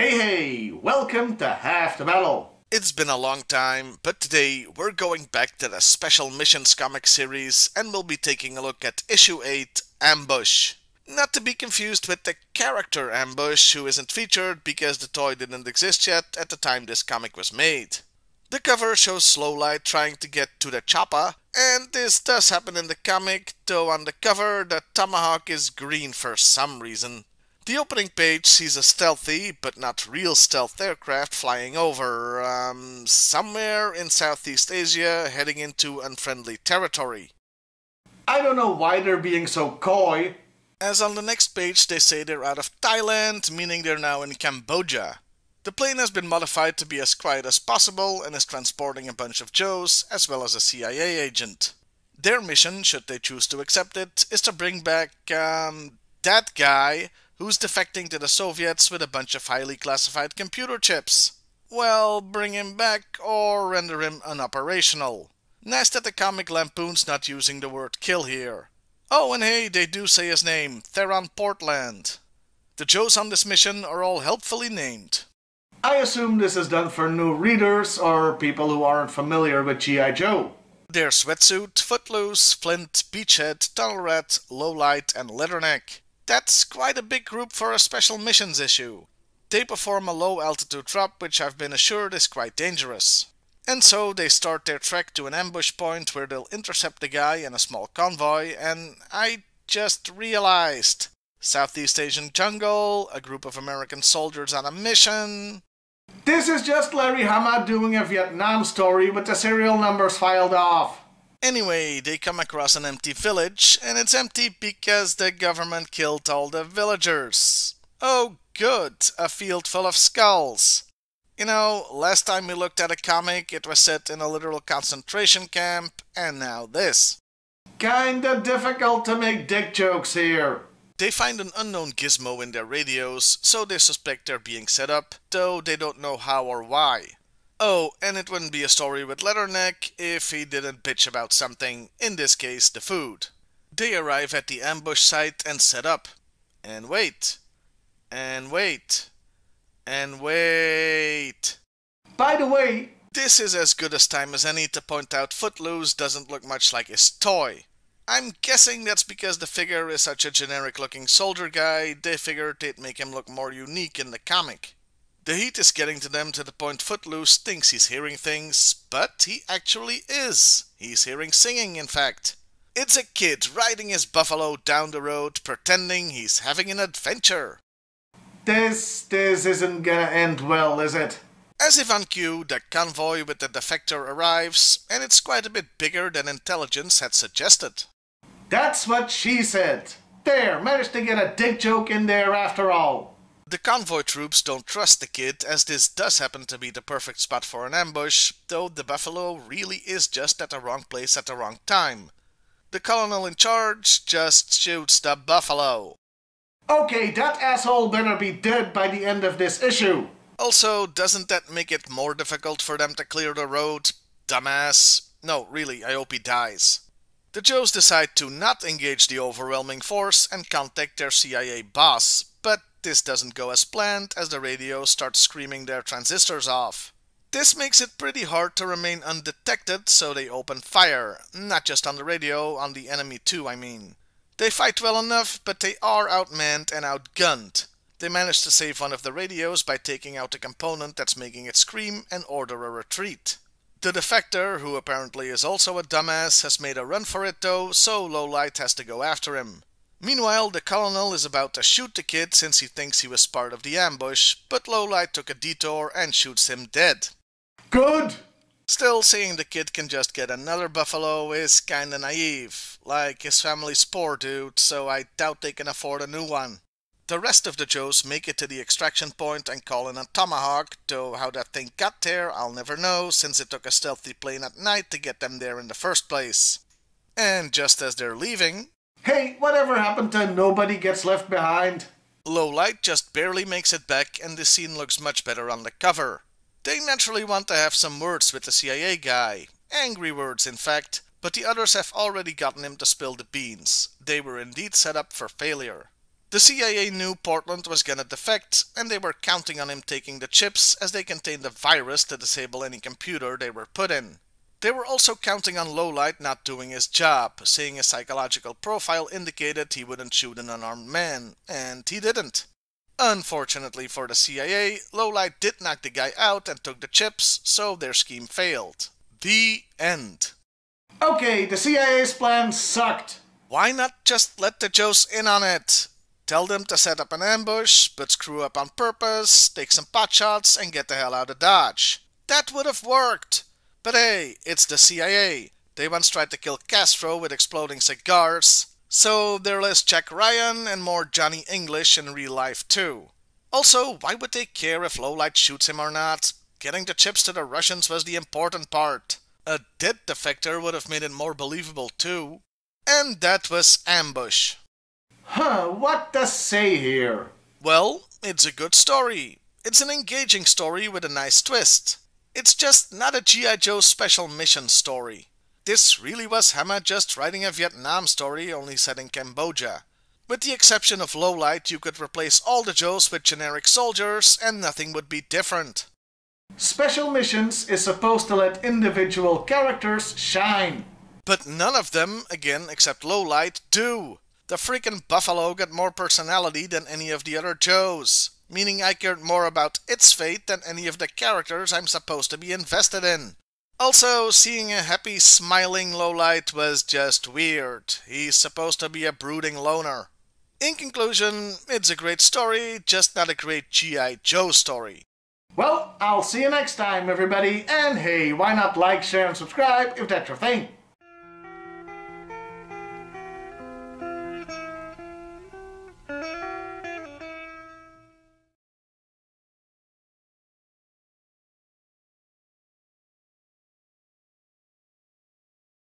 Hey, welcome to Half the Battle. It's been a long time, but today we're going back to the Special Missions comic series and we'll be taking a look at Issue 8, Ambush. Not to be confused with the character Ambush, who isn't featured because the toy didn't exist yet at the time this comic was made. The cover shows Slowlight trying to get to the chopper, and this does happen in the comic, though on the cover the tomahawk is green for some reason. The opening page sees a stealthy, but not real stealth aircraft flying over, somewhere in Southeast Asia, heading into unfriendly territory. I don't know why they're being so coy. As on the next page they say they're out of Thailand, meaning they're now in Cambodia. The plane has been modified to be as quiet as possible and is transporting a bunch of Joes, as well as a CIA agent. Their mission, should they choose to accept it, is to bring back, that guy who's defecting to the Soviets with a bunch of highly classified computer chips. Well, bring him back or render him unoperational. Nice that the comic lampoon's not using the word kill here. Oh, and hey, they do say his name, Theron Portland. The Joes on this mission are all helpfully named. I assume this is done for new readers or people who aren't familiar with G.I. Joe. They're Sweatsuit, Footloose, Flint, Beachhead, Tunnel Rat, Lowlight, and Leatherneck. That's quite a big group for a special missions issue. They perform a low altitude drop, which I've been assured is quite dangerous. And so they start their trek to an ambush point where they'll intercept the guy in a small convoy, and I just realized. Southeast Asian jungle, a group of American soldiers on a mission. This is just Larry Hama doing a Vietnam story with the serial numbers filed off. Anyway, they come across an empty village, and it's empty because the government killed all the villagers. Oh good, a field full of skulls. You know, last time we looked at a comic, it was set in a literal concentration camp, and now this. Kinda difficult to make dick jokes here. They find an unknown gizmo in their radios, so they suspect they're being set up, though they don't know how or why. Oh, and it wouldn't be a story with Leatherneck if he didn't bitch about something, in this case the food. They arrive at the ambush site and set up. And wait. And wait. And wait. By the way, this is as good a time as any to point out Footloose doesn't look much like his toy. I'm guessing that's because the figure is such a generic looking soldier guy, they figured they'd make him look more unique in the comic. The heat is getting to them to the point Footloose thinks he's hearing things, but he actually is. He's hearing singing, in fact. It's a kid riding his buffalo down the road, pretending he's having an adventure. This isn't gonna end well, is it? As if on cue, the convoy with the defector arrives, and it's quite a bit bigger than intelligence had suggested. That's what she said. There, managed to get a dick joke in there after all. The convoy troops don't trust the kid, as this does happen to be the perfect spot for an ambush, though the buffalo really is just at the wrong place at the wrong time. The colonel in charge just shoots the buffalo. Okay, that asshole better be dead by the end of this issue. Also, doesn't that make it more difficult for them to clear the road? Dumbass. No, really, I hope he dies. The Joes decide to not engage the overwhelming force and contact their CIA boss, but this doesn't go as planned as the radio starts screaming their transistors off. This makes it pretty hard to remain undetected, so they open fire. Not just on the radio, on the enemy too, I mean. They fight well enough, but they are outmanned and outgunned. They manage to save one of the radios by taking out the component that's making it scream and order a retreat. The defector, who apparently is also a dumbass, has made a run for it though, so Lowlight has to go after him. Meanwhile, the colonel is about to shoot the kid since he thinks he was part of the ambush, but Lowlight took a detour and shoots him dead. Good! Still, seeing the kid can just get another buffalo is kinda naive. Like, his family's poor, dude, so I doubt they can afford a new one. The rest of the Joes make it to the extraction point and call in a tomahawk, though how that thing got there I'll never know, since it took a stealthy plane at night to get them there in the first place. And just as they're leaving... Hey, whatever happened to Nobody Gets Left Behind? Lowlight just barely makes it back, and the scene looks much better on the cover. They naturally want to have some words with the CIA guy. Angry words, in fact, but the others have already gotten him to spill the beans. They were indeed set up for failure. The CIA knew Portland was gonna defect, and they were counting on him taking the chips as they contained the virus to disable any computer they were put in. They were also counting on Lowlight not doing his job, seeing his psychological profile indicated he wouldn't shoot an unarmed man, and he didn't. Unfortunately for the CIA, Lowlight did knock the guy out and took the chips, so their scheme failed. The end. Okay, the CIA's plan sucked. Why not just let the Joes in on it? Tell them to set up an ambush, but screw up on purpose, take some potshots, and get the hell out of Dodge. That would have worked. But hey, it's the CIA. They once tried to kill Castro with exploding cigars, so they're less Jack Ryan and more Johnny English in real life too. Also, why would they care if Lowlight shoots him or not? Getting the chips to the Russians was the important part. A dead defector would have made it more believable too. And that was Ambush. What to say here? Well, it's a good story. It's an engaging story with a nice twist. It's just not a G.I. Joe special mission story. This really was Hama just writing a Vietnam story only set in Cambodia. With the exception of Lowlight, you could replace all the Joes with generic soldiers and nothing would be different. Special missions is supposed to let individual characters shine. But none of them, again except Lowlight, do. The freaking buffalo got more personality than any of the other Joes, meaning I cared more about its fate than any of the characters I'm supposed to be invested in. Also, seeing a happy, smiling Lowlight was just weird. He's supposed to be a brooding loner. In conclusion, it's a great story, just not a great G.I. Joe story. Well, I'll see you next time, everybody, and hey, why not like, share, and subscribe if that's your thing?